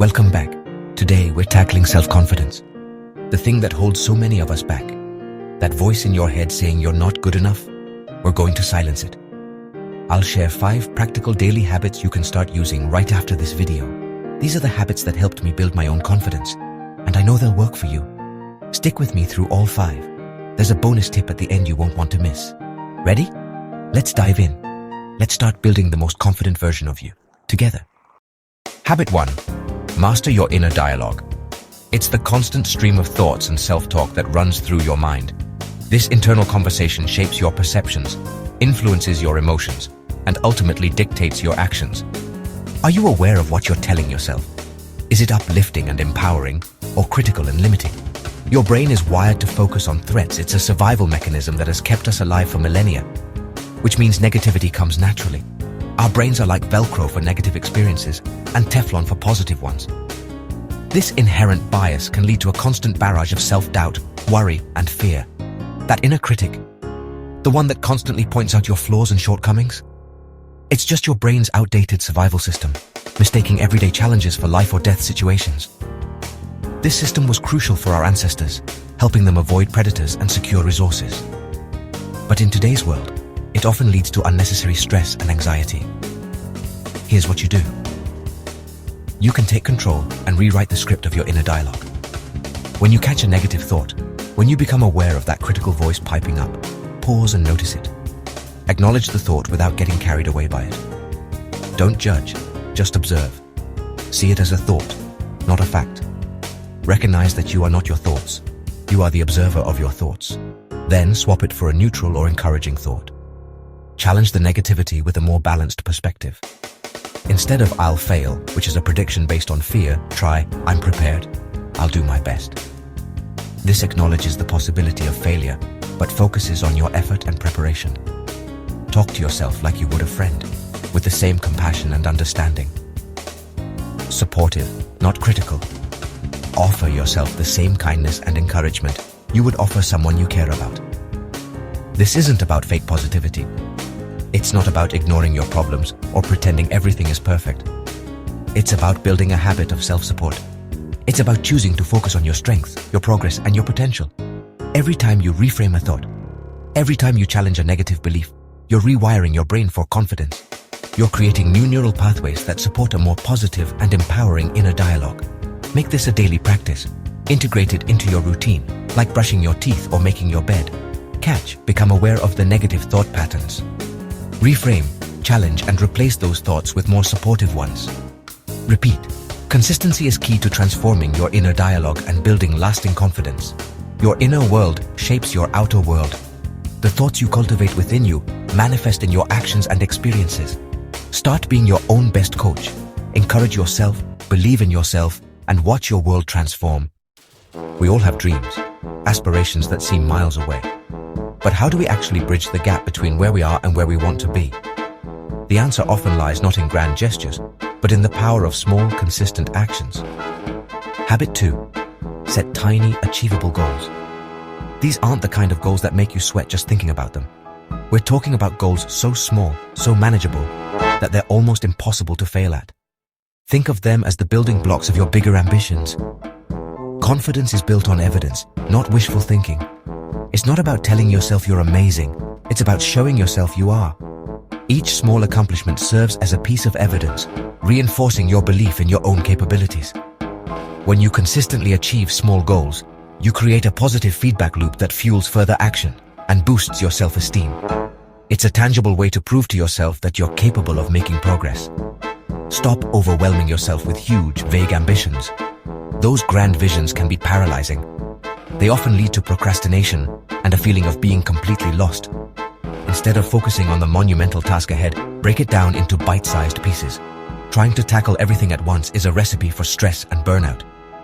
Welcome back. Today we're tackling self-confidence. The thing that holds so many of us back. That voice in your head saying you're not good enough. We're going to silence it. I'll share 5 practical daily habits you can start using right after this video. These are the habits that helped me build my own confidence, and I know they'll work for you. Stick with me through all 5. There's a bonus tip at the end you won't want to miss. Ready? Let's dive in. Let's start building the most confident version of you, together. Habit 1. Master your inner dialogue. It's the constant stream of thoughts and self-talk that runs through your mind. This internal conversation shapes your perceptions, influences your emotions, and ultimately dictates your actions. Are you aware of what you're telling yourself? Is it uplifting and empowering, or critical and limiting? Your brain is wired to focus on threats. It's a survival mechanism that has kept us alive for millennia, which means negativity comes naturally. Our brains are like Velcro for negative experiences and Teflon for positive ones. This inherent bias can lead to a constant barrage of self-doubt, worry, and fear. That inner critic, the one that constantly points out your flaws and shortcomings, it's just your brain's outdated survival system, mistaking everyday challenges for life or death situations. This system was crucial for our ancestors, helping them avoid predators and secure resources. But in today's world, it often leads to unnecessary stress and anxiety. Here's what you do. You can take control and rewrite the script of your inner dialogue. When you catch a negative thought, when you become aware of that critical voice piping up, pause and notice it. Acknowledge the thought without getting carried away by it. Don't judge, just observe. See it as a thought, not a fact. Recognize that you are not your thoughts. You are the observer of your thoughts. Then swap it for a neutral or encouraging thought. Challenge the negativity with a more balanced perspective. Instead of "I'll fail," which is a prediction based on fear, try "I'm prepared. I'll do my best." This acknowledges the possibility of failure, but focuses on your effort and preparation. Talk to yourself like you would a friend, with the same compassion and understanding. Supportive, not critical. Offer yourself the same kindness and encouragement you would offer someone you care about. This isn't about fake positivity. It's not about ignoring your problems or pretending everything is perfect. It's about building a habit of self-support. It's about choosing to focus on your strengths, your progress, and your potential. Every time you reframe a thought, every time you challenge a negative belief, you're rewiring your brain for confidence. You're creating new neural pathways that support a more positive and empowering inner dialogue. Make this a daily practice. Integrate it into your routine, like brushing your teeth or making your bed. Catch, become aware of the negative thought patterns. Reframe, challenge, and replace those thoughts with more supportive ones. Repeat. Consistency is key to transforming your inner dialogue and building lasting confidence. Your inner world shapes your outer world. The thoughts you cultivate within you manifest in your actions and experiences. Start being your own best coach. Encourage yourself, believe in yourself, and watch your world transform. We all have dreams, aspirations that seem miles away. But how do we actually bridge the gap between where we are and where we want to be? The answer often lies not in grand gestures, but in the power of small, consistent actions. Habit 2. Set tiny, achievable goals. These aren't the kind of goals that make you sweat just thinking about them. We're talking about goals so small, so manageable, that they're almost impossible to fail at. Think of them as the building blocks of your bigger ambitions. Confidence is built on evidence, not wishful thinking. It's not about telling yourself you're amazing. It's about showing yourself you are. Each small accomplishment serves as a piece of evidence, reinforcing your belief in your own capabilities. When you consistently achieve small goals, you create a positive feedback loop that fuels further action and boosts your self-esteem. It's a tangible way to prove to yourself that you're capable of making progress. Stop overwhelming yourself with huge, vague ambitions. Those grand visions can be paralyzing. They often lead to procrastination and a feeling of being completely lost. Instead of focusing on the monumental task ahead, break it down into bite-sized pieces. Trying to tackle everything at once is a recipe for stress and burnout.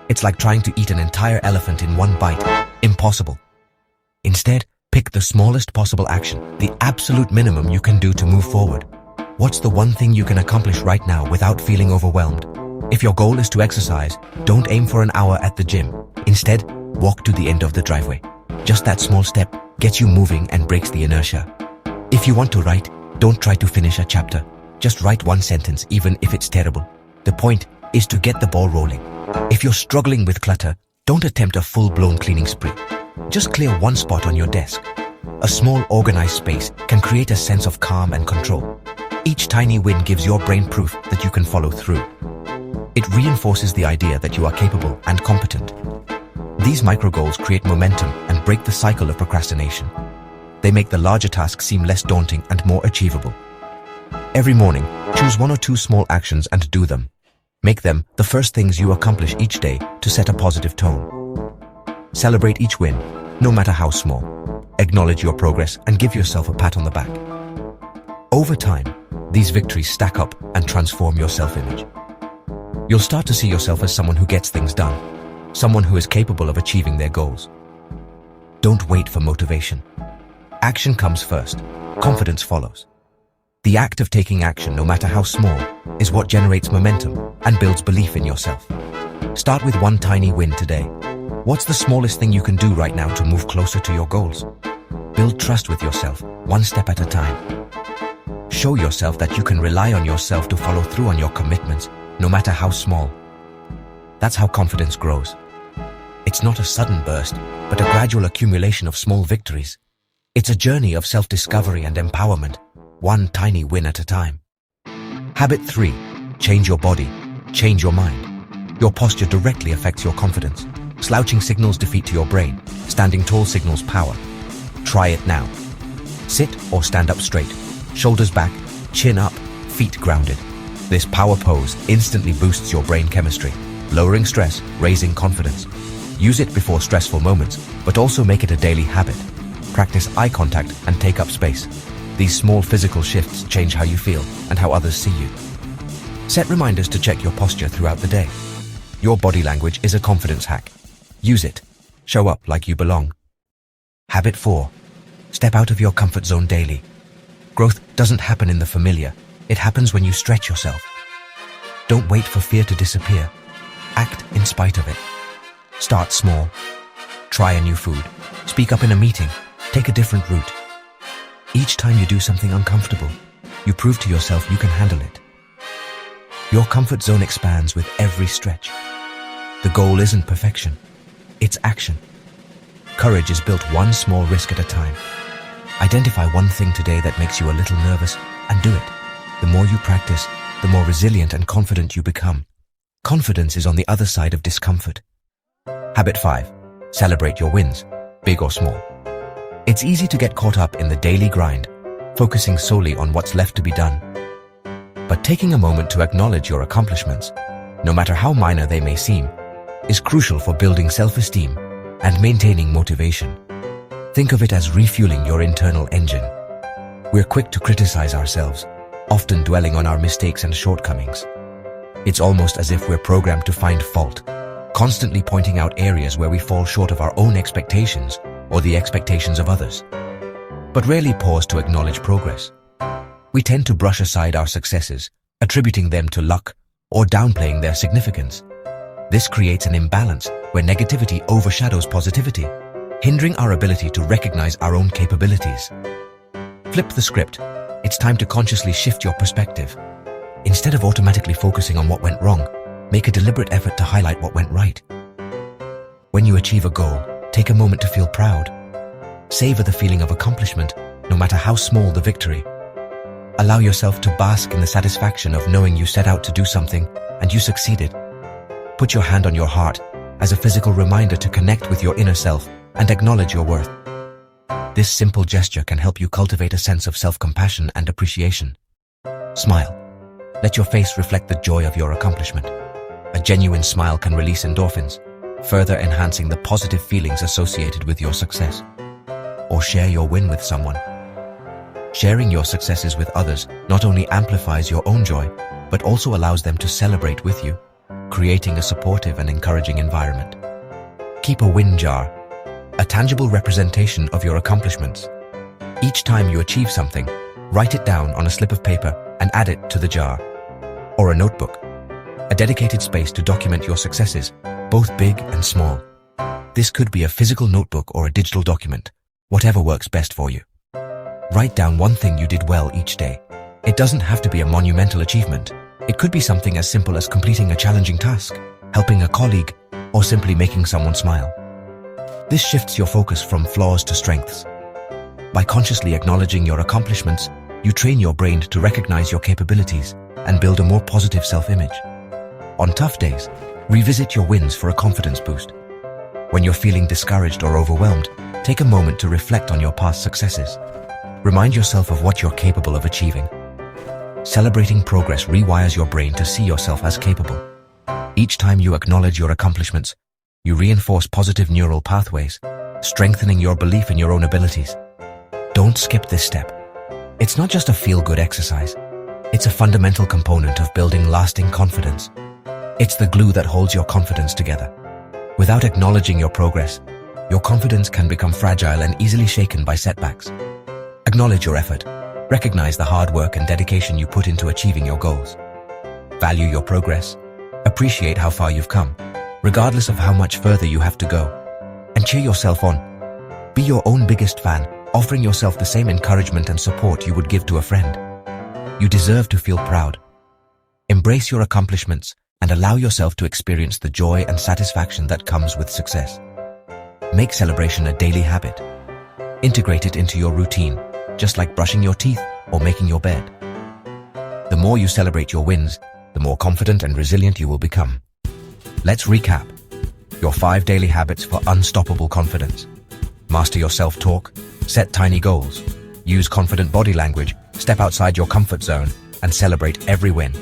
It's like trying to eat an entire elephant in one bite. Impossible. Instead, pick the smallest possible action, the absolute minimum you can do to move forward. What's the one thing you can accomplish right now without feeling overwhelmed? If your goal is to exercise, don't aim for an hour at the gym. Instead, walk to the end of the driveway. Just that small step gets you moving and breaks the inertia. If you want to write, don't try to finish a chapter. Just write one sentence, even if it's terrible. The point is to get the ball rolling. If you're struggling with clutter, don't attempt a full-blown cleaning spree. Just clear one spot on your desk. A small, organized space can create a sense of calm and control. Each tiny win gives your brain proof that you can follow through. It reinforces the idea that you are capable and competent. These micro-goals create momentum and break the cycle of procrastination. They make the larger tasks seem less daunting and more achievable. Every morning, choose 1 or 2 small actions and do them. Make them the first things you accomplish each day to set a positive tone. Celebrate each win, no matter how small. Acknowledge your progress and give yourself a pat on the back. Over time, these victories stack up and transform your self-image. You'll start to see yourself as someone who gets things done, someone who is capable of achieving their goals. Don't wait for motivation. Action comes first, confidence follows. The act of taking action, no matter how small, is what generates momentum and builds belief in yourself. Start with one tiny win today. What's the smallest thing you can do right now to move closer to your goals? Build trust with yourself, one step at a time. Show yourself that you can rely on yourself to follow through on your commitments, no matter how small. That's how confidence grows. It's not a sudden burst, but a gradual accumulation of small victories. It's a journey of self-discovery and empowerment, one tiny win at a time. Habit 3. Change your body. Change your mind. Your posture directly affects your confidence. Slouching signals defeat to your brain. Standing tall signals power. Try it now. Sit or stand up straight. Shoulders back, chin up, feet grounded. This power pose instantly boosts your brain chemistry, lowering stress, raising confidence. Use it before stressful moments, but also make it a daily habit. Practice eye contact and take up space. These small physical shifts change how you feel and how others see you. Set reminders to check your posture throughout the day. Your body language is a confidence hack. Use it. Show up like you belong. Habit 4. Step out of your comfort zone daily. Growth doesn't happen in the familiar. It happens when you stretch yourself. Don't wait for fear to disappear. Act in spite of it. Start small. Try a new food. Speak up in a meeting. Take a different route. Each time you do something uncomfortable, you prove to yourself you can handle it. Your comfort zone expands with every stretch. The goal isn't perfection, it's action. Courage is built one small risk at a time. Identify one thing today that makes you a little nervous and do it. The more you practice, the more resilient and confident you become. Confidence is on the other side of discomfort. Habit 5. Celebrate your wins, big or small. It's easy to get caught up in the daily grind, focusing solely on what's left to be done. But taking a moment to acknowledge your accomplishments, no matter how minor they may seem, is crucial for building self-esteem and maintaining motivation. Think of it as refueling your internal engine. We're quick to criticize ourselves, often dwelling on our mistakes and shortcomings. It's almost as if we're programmed to find fault, constantly pointing out areas where we fall short of our own expectations or the expectations of others, but rarely pause to acknowledge progress. We tend to brush aside our successes, attributing them to luck or downplaying their significance. This creates an imbalance where negativity overshadows positivity, hindering our ability to recognize our own capabilities. Flip the script. It's time to consciously shift your perspective. Instead of automatically focusing on what went wrong, make a deliberate effort to highlight what went right. When you achieve a goal, take a moment to feel proud. Savor the feeling of accomplishment, no matter how small the victory. Allow yourself to bask in the satisfaction of knowing you set out to do something and you succeeded. Put your hand on your heart as a physical reminder to connect with your inner self and acknowledge your worth. This simple gesture can help you cultivate a sense of self-compassion and appreciation. Smile. Let your face reflect the joy of your accomplishment. A genuine smile can release endorphins, further enhancing the positive feelings associated with your success. Or share your win with someone. Sharing your successes with others not only amplifies your own joy, but also allows them to celebrate with you, creating a supportive and encouraging environment. Keep a win jar, a tangible representation of your accomplishments. Each time you achieve something, write it down on a slip of paper and add it to the jar. Or a notebook, a dedicated space to document your successes, both big and small. This could be a physical notebook or a digital document, whatever works best for you. Write down one thing you did well each day. It doesn't have to be a monumental achievement. It could be something as simple as completing a challenging task, helping a colleague, or simply making someone smile. This shifts your focus from flaws to strengths. By consciously acknowledging your accomplishments, you train your brain to recognize your capabilities and build a more positive self-image. On tough days, revisit your wins for a confidence boost. When you're feeling discouraged or overwhelmed, take a moment to reflect on your past successes. Remind yourself of what you're capable of achieving. Celebrating progress rewires your brain to see yourself as capable. Each time you acknowledge your accomplishments, you reinforce positive neural pathways, strengthening your belief in your own abilities. Don't skip this step. It's not just a feel-good exercise. It's a fundamental component of building lasting confidence. It's the glue that holds your confidence together. Without acknowledging your progress, your confidence can become fragile and easily shaken by setbacks. Acknowledge your effort. Recognize the hard work and dedication you put into achieving your goals. Value your progress. Appreciate how far you've come, regardless of how much further you have to go. And cheer yourself on. Be your own biggest fan, offering yourself the same encouragement and support you would give to a friend. You deserve to feel proud. Embrace your accomplishments and allow yourself to experience the joy and satisfaction that comes with success. Make celebration a daily habit. Integrate it into your routine, just like brushing your teeth or making your bed. The more you celebrate your wins, the more confident and resilient you will become. Let's recap. Your 5 daily habits for unstoppable confidence. Master your self-talk, set tiny goals, use confident body language, step outside your comfort zone, and celebrate every win.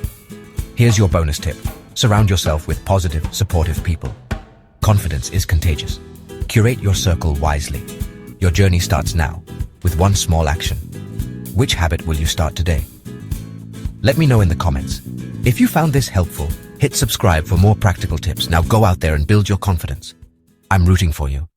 Here's your bonus tip. Surround yourself with positive, supportive people. Confidence is contagious. Curate your circle wisely. Your journey starts now, with one small action. Which habit will you start today? Let me know in the comments. If you found this helpful, hit subscribe for more practical tips. Now go out there and build your confidence. I'm rooting for you.